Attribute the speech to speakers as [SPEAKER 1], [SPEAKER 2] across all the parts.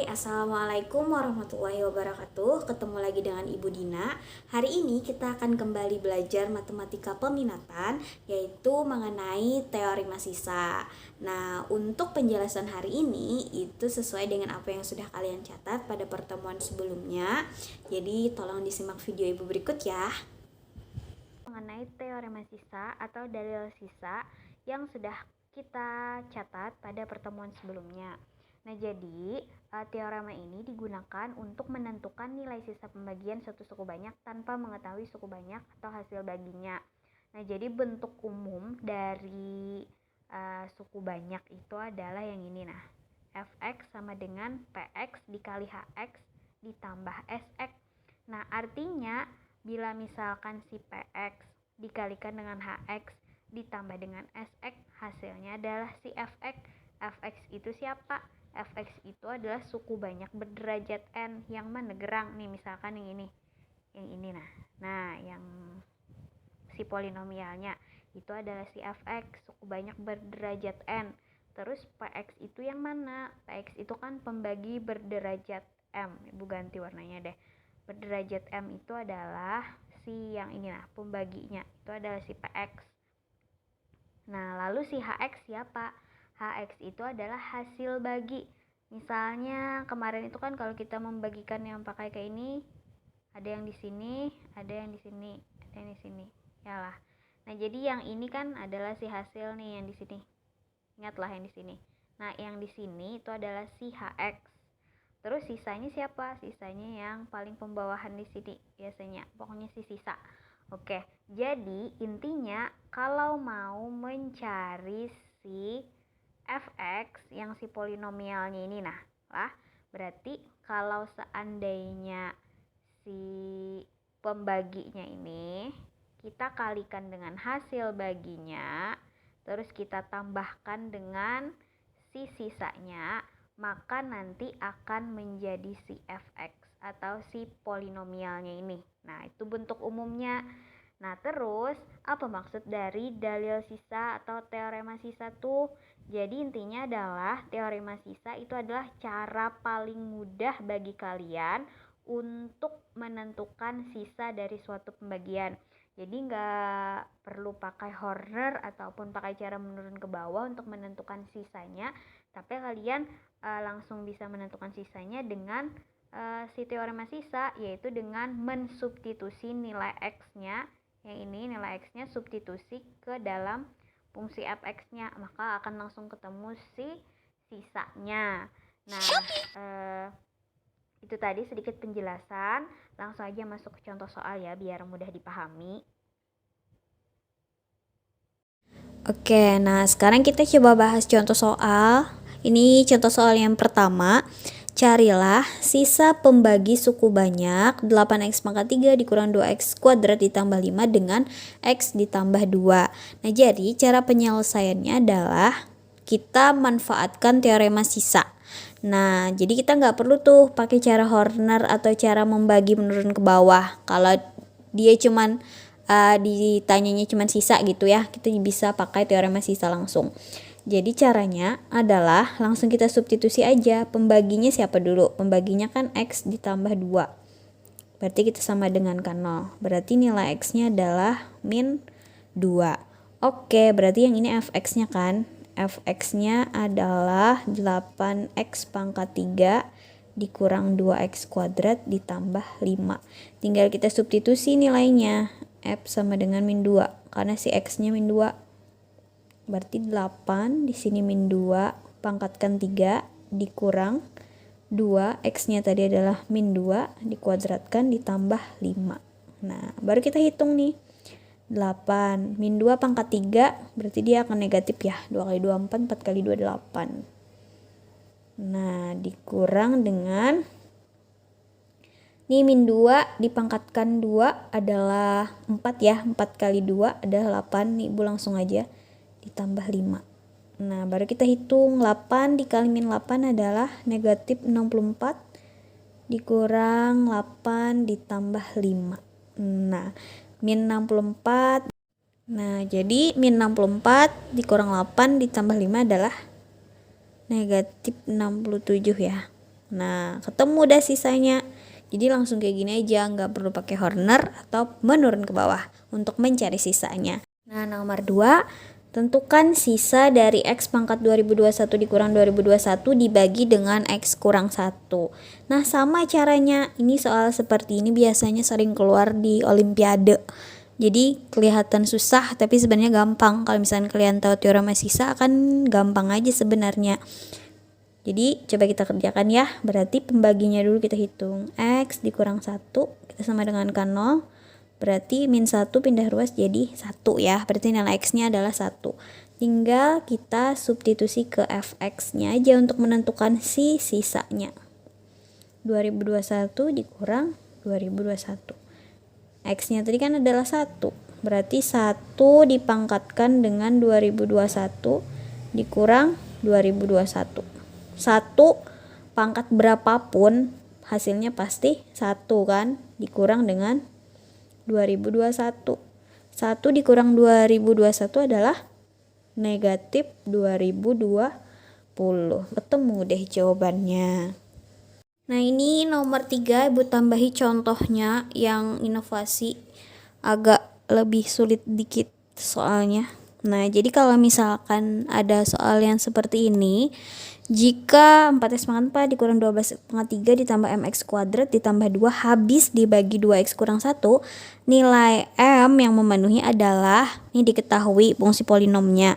[SPEAKER 1] Hai, Assalamualaikum warahmatullahi wabarakatuh. Ketemu lagi dengan Ibu Dina. Hari ini kita akan kembali belajar matematika peminatan, yaitu mengenai teori masisa. Nah, untuk penjelasan hari ini itu sesuai dengan apa yang sudah kalian catat pada pertemuan sebelumnya. Jadi tolong disimak video Ibu berikut ya. Mengenai teorema sisa atau dalil sisa yang sudah kita catat pada pertemuan sebelumnya. Nah, jadi teorema ini digunakan untuk menentukan nilai sisa pembagian suatu suku banyak tanpa mengetahui suku banyak atau hasil baginya. Nah, jadi bentuk umum dari suku banyak itu adalah yang ini. Nah, fx sama dengan px dikali hx ditambah sx. Nah, artinya bila misalkan si px dikalikan dengan hx ditambah dengan sx, hasilnya adalah si fx. Fx itu siapa? Fx itu adalah suku banyak berderajat n yang mana gerang nih, misalkan yang ini nah yang si polinomialnya itu adalah si fx, suku banyak berderajat n. Terus px itu yang mana? Px itu kan pembagi berderajat m. Ibu ganti warnanya deh. Berderajat m itu adalah si yang ini, nah pembaginya itu adalah si px. Nah, lalu si hx siapa? Hx itu adalah hasil bagi. Misalnya kemarin itu kan kalau kita membagikan yang pakai kayak ini, ada yang di sini, ada yang di sini, ada yang di sini. Yalah. Nah, jadi yang ini kan adalah si hasil nih yang di sini. Ingatlah yang di sini. Nah, yang di sini itu adalah si hx. Terus sisanya siapa? Sisanya yang paling pembawahan di sini biasanya. Pokoknya si sisa. Oke, jadi intinya kalau mau mencari si fx yang si polinomialnya ini, nah lah berarti kalau seandainya si pembaginya ini kita kalikan dengan hasil baginya, terus kita tambahkan dengan si sisanya, maka nanti akan menjadi si fx atau si polinomialnya ini. Nah, itu bentuk umumnya. Nah, terus apa maksud dari dalil sisa atau teorema sisa tuh? Jadi intinya adalah teorema sisa itu adalah cara paling mudah bagi kalian untuk menentukan sisa dari suatu pembagian. Jadi nggak perlu pakai Horner ataupun pakai cara menurun ke bawah untuk menentukan sisanya, tapi kalian langsung bisa menentukan sisanya dengan si teorema sisa, yaitu dengan mensubstitusi nilai x-nya, yang ini nilai x-nya substitusi ke dalam fungsi fx-nya, maka akan langsung ketemu si sisanya. Nah, itu tadi sedikit penjelasan. Langsung aja masuk ke contoh soal ya, biar mudah dipahami. Oke, nah sekarang kita coba bahas contoh soal. Ini contoh soal yang pertama. Carilah sisa pembagi suku banyak 8x pangkat 3 dikurang 2x kuadrat ditambah 5 dengan x ditambah 2. Nah, jadi cara penyelesaiannya adalah kita manfaatkan teorema sisa. Nah, jadi kita nggak perlu tuh pakai cara Horner atau cara membagi menurun ke bawah. Kalau dia cuman ditanyanya cuman sisa gitu ya, kita bisa pakai teorema sisa langsung. Jadi caranya adalah langsung kita substitusi aja. Pembaginya siapa dulu? Pembaginya kan x ditambah 2. Berarti kita sama dengan kan 0. Berarti nilai x-nya adalah min 2. Oke, berarti yang ini fx-nya kan. Fx-nya adalah 8x pangkat 3 dikurang 2x kuadrat ditambah 5. Tinggal kita substitusi nilainya. F sama dengan min 2. Karena si x-nya min 2. Berarti 8 di sini min 2 pangkatkan 3 dikurang 2, x-nya tadi adalah min 2 dikuadratkan ditambah 5. Nah, baru kita hitung nih. 8 min 2 pangkat 3 berarti dia akan negatif ya. 2 kali 2 4, 4 kali 2 8. Nah, dikurang dengan nih min 2 dipangkatkan 2 adalah 4 ya. 4 kali 2 adalah 8. Nih Ibu langsung aja ditambah 5. Nah, baru kita hitung 8 dikali min 8 adalah negatif 64 dikurang 8 ditambah 5. Nah, min 64. Nah, jadi min 64 dikurang 8 ditambah 5 adalah negatif 67 ya. Nah, ketemu dah sisanya. Jadi langsung kayak gini aja, nggak perlu pakai Horner atau menurun ke bawah untuk mencari sisanya. Nah, nomor 2, tentukan sisa dari X pangkat 2021 dikurang 2021 dibagi dengan X kurang 1. Nah, sama caranya. Ini soal seperti ini biasanya sering keluar di Olimpiade. Jadi kelihatan susah tapi sebenarnya gampang. Kalau misalnya kalian tahu teorema sisa akan gampang aja sebenarnya. Jadi coba kita kerjakan ya. Berarti pembaginya dulu kita hitung. X dikurang 1 kita sama dengan kan 0. Berarti min 1 pindah ruas jadi 1 ya. Berarti nilai X nya adalah 1. Tinggal kita substitusi ke Fx nya aja untuk menentukan si sisanya. 2021 dikurang 2021. X nya tadi kan adalah 1. Berarti 1 dipangkatkan dengan 2021 dikurang 2021. 1 pangkat berapapun hasilnya pasti 1 kan, dikurang dengan 2021. 1 dikurang 2021 adalah negatif 2020. Ketemu deh jawabannya. Nah, ini nomor 3 Ibu tambahi contohnya yang inovasi, agak lebih sulit dikit soalnya. Nah, jadi kalau misalkan ada soal yang seperti ini, jika 4x pangkat 4 dikurang 12 pangkat 3 ditambah mx kuadrat ditambah 2 habis dibagi 2x kurang 1, nilai m yang memenuhi adalah, ini diketahui fungsi polinomnya.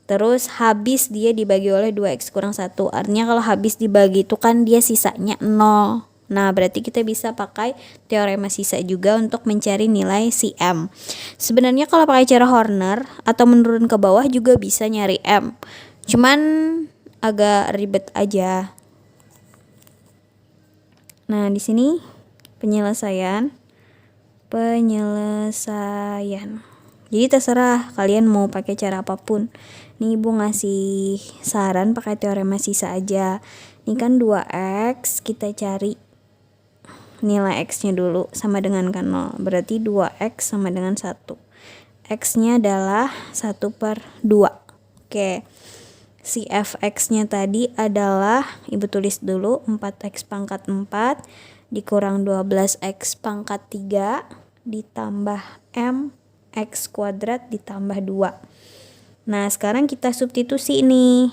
[SPEAKER 1] Terus habis dia dibagi oleh 2x kurang 1. Artinya kalau habis dibagi itu kan dia sisanya 0. Nah, berarti kita bisa pakai teorema sisa juga untuk mencari nilai si M. Sebenarnya kalau pakai cara Horner atau menurun ke bawah juga bisa nyari M. Cuman agak ribet aja. Nah, di sini penyelesaian. Jadi terserah kalian mau pakai cara apapun. Nih Ibu ngasih saran pakai teorema sisa aja. Ini kan 2x, kita cari nilai x-nya dulu sama dengan kan 0. Berarti 2x sama dengan 1. X-nya adalah 1/2. Oke. Si fx-nya tadi adalah, Ibu tulis dulu, 4x pangkat 4 dikurang 12x pangkat 3 ditambah m x kuadrat ditambah 2. Nah, sekarang kita substitusi ini.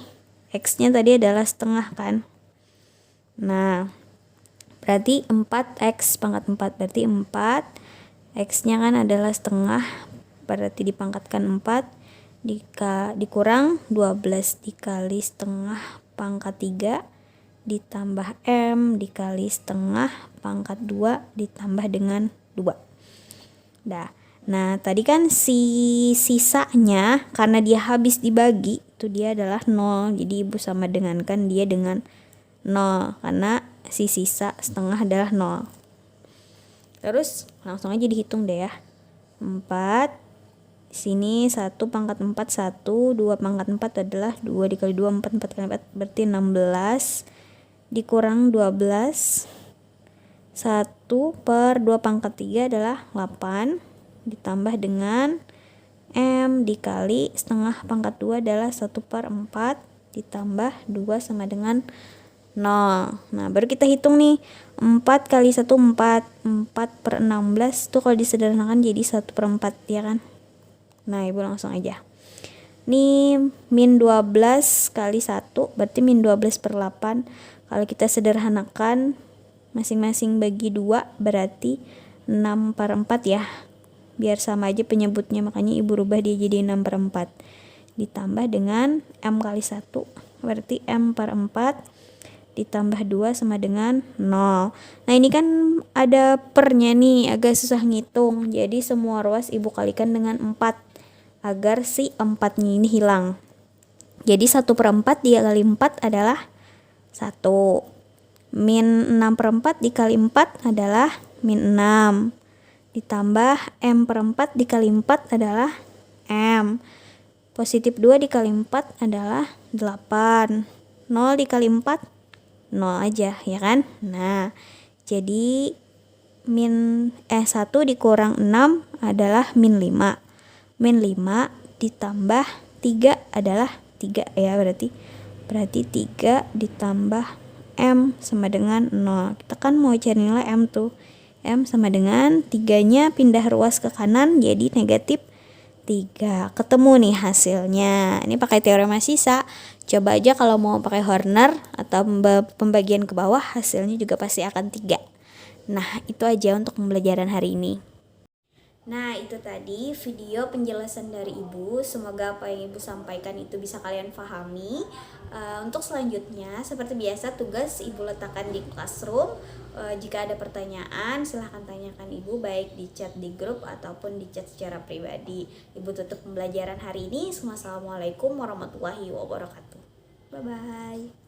[SPEAKER 1] X-nya tadi adalah setengah kan. Nah, berarti 4x pangkat 4. Berarti 4. X-nya kan adalah setengah. Berarti dipangkatkan 4. Dikurang 12 dikali setengah pangkat 3. Ditambah M dikali setengah pangkat 2 ditambah dengan 2. Nah, tadi kan si sisanya karena dia habis dibagi itu dia adalah 0. Jadi Ibu sama dengan kan dia dengan 0 karena si sisa setengah adalah 0. Terus langsung aja dihitung deh ya. 4 sini 1 pangkat 4 1, 2 pangkat 4 adalah 2 dikali 2 4 kali 4 berarti 16 dikurang 12. 1/2 pangkat 3 adalah 8 ditambah dengan M dikali setengah pangkat 2 adalah 1/4 ditambah 2 sama dengan 0. Nah, baru kita hitung nih. 4 kali 1 4. 4/16 itu kalau disederhanakan jadi 1/4 ya kan. Nah, Ibu langsung aja. Ini min 12 kali 1 berarti min 12/8. Kalau kita sederhanakan masing-masing bagi 2 berarti 6/4 ya. Biar sama aja penyebutnya, makanya Ibu rubah dia jadi 6/4. Ditambah dengan M kali 1 berarti M/4 ditambah 2 sama dengan 0. Nah, ini kan ada pernya nih, agak susah ngitung. Jadi semua ruas Ibu kalikan dengan 4 agar si 4-nya ini hilang. Jadi 1/4 dikali 4 adalah 1. Min 6/4 dikali 4 adalah min 6. Ditambah M/4 dikali 4 adalah M. Positif 2 dikali 4 adalah 8. 0 dikali 4, 0 aja ya kan. Nah, jadi 1 dikurang 6 adalah min 5. Min 5 ditambah 3 adalah 3 ya, berarti 3 ditambah M sama dengan 0. Kita kan mau cari nilai M tuh. M sama dengan 3-nya pindah ruas ke kanan jadi negatif 3. Ketemu nih hasilnya. Ini pakai teorema sisa. Coba aja kalau mau pakai Horner atau pembagian ke bawah, hasilnya juga pasti akan 3. Nah, itu aja untuk pembelajaran hari ini. Nah, itu tadi video penjelasan dari Ibu. Semoga apa yang Ibu sampaikan itu bisa kalian pahami. Untuk selanjutnya, seperti biasa, tugas Ibu letakkan di classroom. Jika ada pertanyaan, silahkan tanyakan Ibu, baik di chat di grup ataupun di chat secara pribadi. Ibu tutup pembelajaran hari ini. Wassalamualaikum warahmatullahi wabarakatuh. Bye-bye.